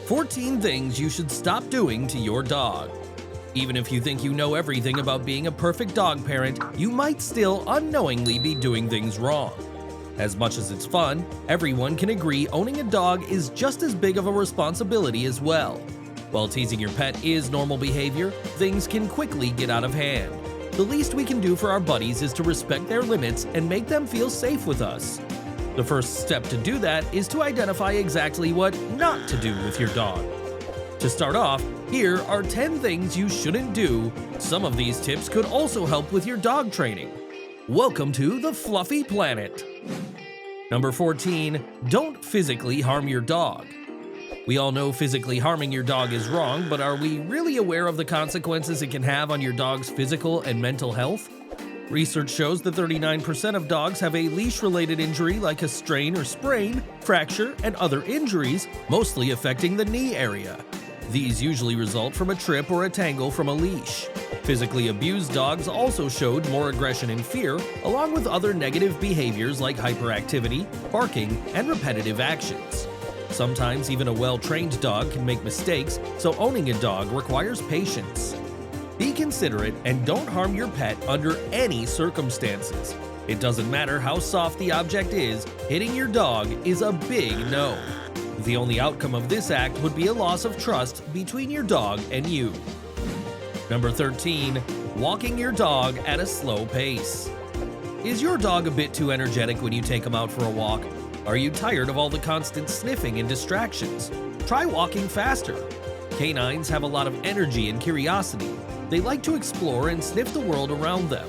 14 things you should stop doing to your dog. Even if you think you know everything about being a perfect dog parent, you might still unknowingly be doing things wrong. As much as it's fun, everyone can agree owning a dog is just as big of a responsibility as well. While teasing your pet is normal behavior, things can quickly get out of hand. The least we can do for our buddies is to respect their limits and make them feel safe with us. The first step to do that is to identify exactly what not to do with your dog. To start off, here are 10 things you shouldn't do. Some of these tips could also help with your dog training. Welcome to the Fluffy Planet. Number 14, don't physically harm your dog. We all know physically harming your dog is wrong, but are we really aware of the consequences it can have on your dog's physical and mental health? Research shows that 39% of dogs have a leash-related injury like a strain or sprain, fracture, and other injuries, mostly affecting the knee area. These usually result from a trip or a tangle from a leash. Physically abused dogs also showed more aggression and fear, along with other negative behaviors like hyperactivity, barking, and repetitive actions. Sometimes even a well-trained dog can make mistakes, so owning a dog requires patience. Be considerate and don't harm your pet under any circumstances. It doesn't matter how soft the object is, hitting your dog is a big no. The only outcome of this act would be a loss of trust between your dog and you. Number 13, walking your dog at a slow pace. Is your dog a bit too energetic when you take him out for a walk? Are you tired of all the constant sniffing and distractions? Try walking faster. Canines have a lot of energy and curiosity. They like to explore and sniff the world around them.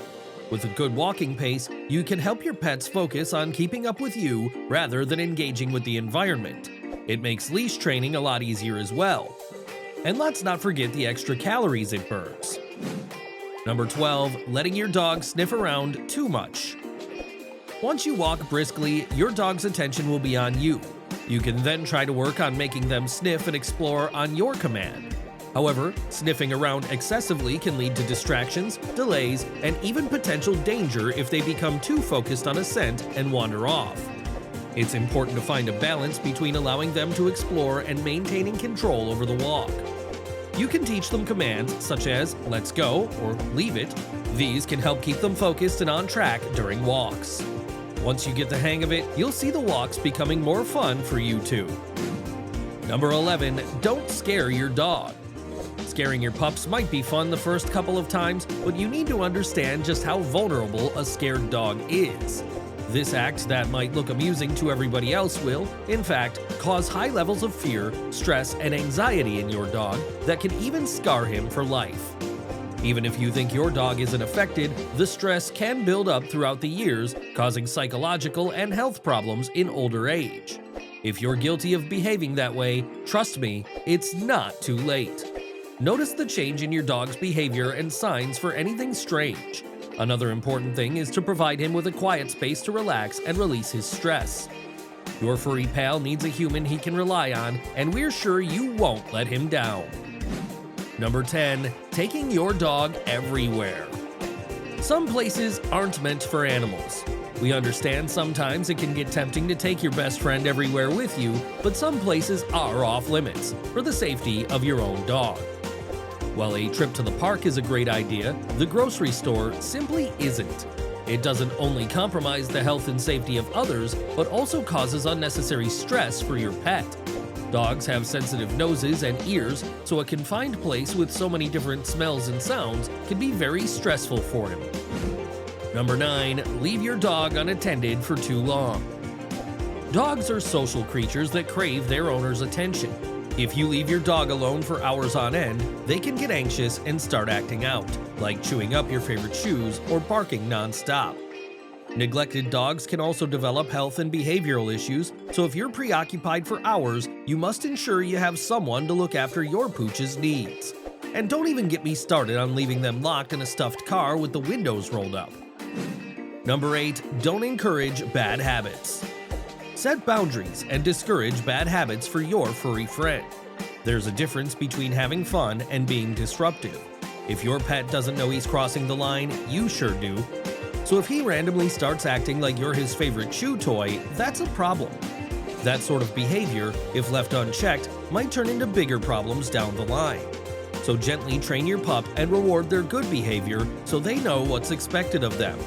With a good walking pace, you can help your pets focus on keeping up with you rather than engaging with the environment. It makes leash training a lot easier as well. And let's not forget the extra calories it burns. Number 12, letting your dog sniff around too much. Once you walk briskly, your dog's attention will be on you. You can then try to work on making them sniff and explore on your command. However, sniffing around excessively can lead to distractions, delays, and even potential danger if they become too focused on a scent and wander off. It's important to find a balance between allowing them to explore and maintaining control over the walk. You can teach them commands such as "let's go" or "leave it." These can help keep them focused and on track during walks. Once you get the hang of it, you'll see the walks becoming more fun for you too. Number 11, don't scare your dog. Scaring your pups might be fun the first couple of times, but you need to understand just how vulnerable a scared dog is. This act that might look amusing to everybody else will, in fact, cause high levels of fear, stress, and anxiety in your dog that can even scar him for life. Even if you think your dog isn't affected, the stress can build up throughout the years, causing psychological and health problems in older age. If you're guilty of behaving that way, trust me, it's not too late. Notice the change in your dog's behavior and signs for anything strange. Another important thing is to provide him with a quiet space to relax and release his stress. Your furry pal needs a human he can rely on, and we're sure you won't let him down. Number 10, taking your dog everywhere. Some places aren't meant for animals. We understand sometimes it can get tempting to take your best friend everywhere with you, but some places are off limits for the safety of your own dog. While a trip to the park is a great idea, the grocery store simply isn't. It doesn't only compromise the health and safety of others, but also causes unnecessary stress for your pet. Dogs have sensitive noses and ears, so a confined place with so many different smells and sounds can be very stressful for him. Number 9, leave your dog unattended for too long. Dogs are social creatures that crave their owner's attention. If you leave your dog alone for hours on end, they can get anxious and start acting out, like chewing up your favorite shoes or barking non-stop. Neglected dogs can also develop health and behavioral issues, so if you're preoccupied for hours, you must ensure you have someone to look after your pooch's needs. And don't even get me started on leaving them locked in a stuffed car with the windows rolled up. Number 8, don't encourage bad habits. Set boundaries and discourage bad habits for your furry friend. There's a difference between having fun and being disruptive. If your pet doesn't know he's crossing the line, you sure do. So if he randomly starts acting like you're his favorite chew toy, that's a problem. That sort of behavior, if left unchecked, might turn into bigger problems down the line. So gently train your pup and reward their good behavior so they know what's expected of them.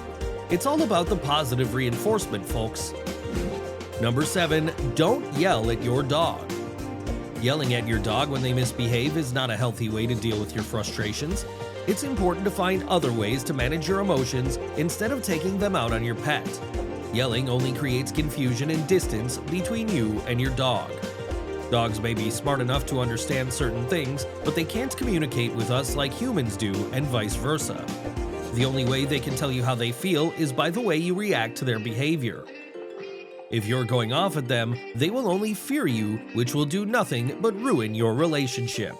It's all about the positive reinforcement, folks. Number 7, don't yell at your dog. Yelling at your dog when they misbehave is not a healthy way to deal with your frustrations. It's important to find other ways to manage your emotions instead of taking them out on your pet. Yelling only creates confusion and distance between you and your dog. Dogs may be smart enough to understand certain things, but they can't communicate with us like humans do, and vice versa. The only way they can tell you how they feel is by the way you react to their behavior. If you're going off at them, they will only fear you, which will do nothing but ruin your relationship.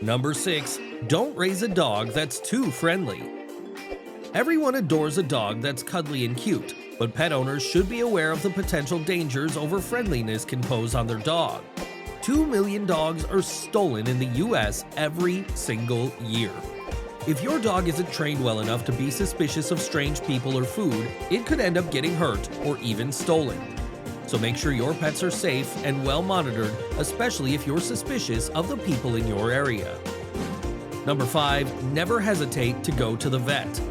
Number 6, don't raise a dog that's too friendly. Everyone adores a dog that's cuddly and cute, but pet owners should be aware of the potential dangers over-friendliness can pose on their dog. 2 million dogs are stolen in the US every single year. If your dog isn't trained well enough to be suspicious of strange people or food, it could end up getting hurt or even stolen. So make sure your pets are safe and well monitored, especially if you're suspicious of the people in your area. Number 5, never hesitate to go to the vet.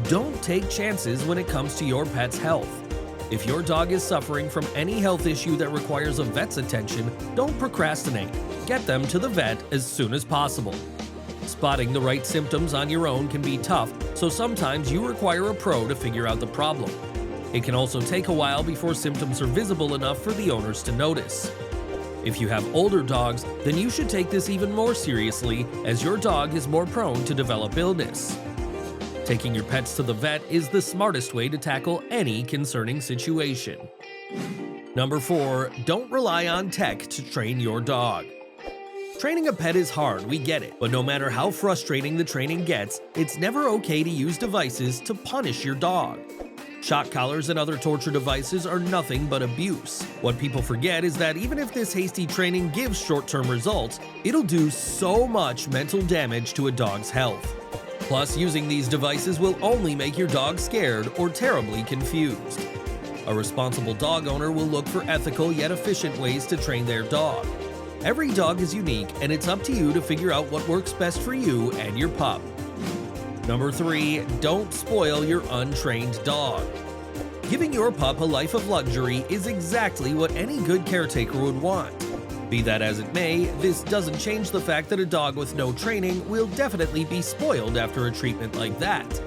Don't take chances when it comes to your pet's health. If your dog is suffering from any health issue that requires a vet's attention, don't procrastinate. Get them to the vet as soon as possible. Spotting the right symptoms on your own can be tough, so sometimes you require a pro to figure out the problem. It can also take a while before symptoms are visible enough for the owners to notice. If you have older dogs, then you should take this even more seriously, as your dog is more prone to develop illness. Taking your pets to the vet is the smartest way to tackle any concerning situation. Number 4, don't rely on tech to train your dog. Training a pet is hard, we get it, but no matter how frustrating the training gets, it's never okay to use devices to punish your dog. Shock collars and other torture devices are nothing but abuse. What people forget is that even if this hasty training gives short-term results, it'll do so much mental damage to a dog's health. Plus, using these devices will only make your dog scared or terribly confused. A responsible dog owner will look for ethical yet efficient ways to train their dog. Every dog is unique, and it's up to you to figure out what works best for you and your pup. Number 3, don't spoil your untrained dog. Giving your pup a life of luxury is exactly what any good caretaker would want. Be that as it may, this doesn't change the fact that a dog with no training will definitely be spoiled after a treatment like that.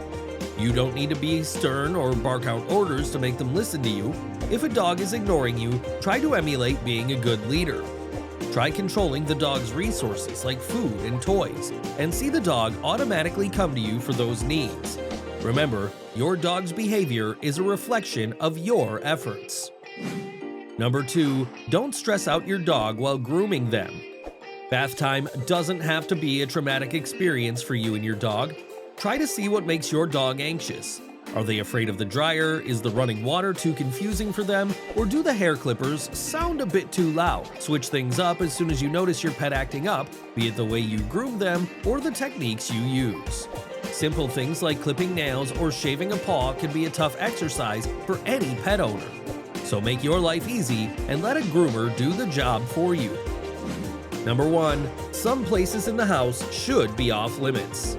You don't need to be stern or bark out orders to make them listen to you. If a dog is ignoring you, try to emulate being a good leader. Try controlling the dog's resources like food and toys, and see the dog automatically come to you for those needs. Remember, your dog's behavior is a reflection of your efforts. Number 2, don't stress out your dog while grooming them. Bath time doesn't have to be a traumatic experience for you and your dog. Try to see what makes your dog anxious. Are they afraid of the dryer? Is the running water too confusing for them? Or do the hair clippers sound a bit too loud? Switch things up as soon as you notice your pet acting up, be it the way you groom them or the techniques you use. Simple things like clipping nails or shaving a paw can be a tough exercise for any pet owner. So make your life easy and let a groomer do the job for you. Number 1, some places in the house should be off limits.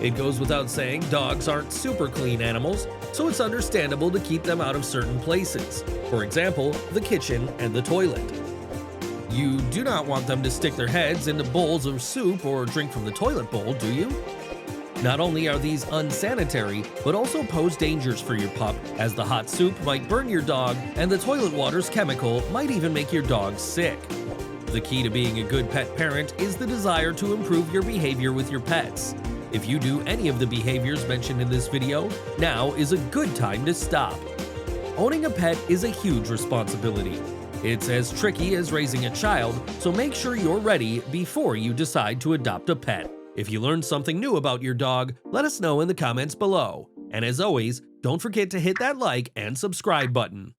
It goes without saying, dogs aren't super clean animals, so it's understandable to keep them out of certain places. For example, the kitchen and the toilet. You do not want them to stick their heads into bowls of soup or drink from the toilet bowl, do you? Not only are these unsanitary, but also pose dangers for your pup, as the hot soup might burn your dog, and the toilet water's chemical might even make your dog sick. The key to being a good pet parent is the desire to improve your behavior with your pets. If you do any of the behaviors mentioned in this video, now is a good time to stop. Owning a pet is a huge responsibility. It's as tricky as raising a child, so make sure you're ready before you decide to adopt a pet. If you learned something new about your dog, let us know in the comments below. And as always, don't forget to hit that like and subscribe button.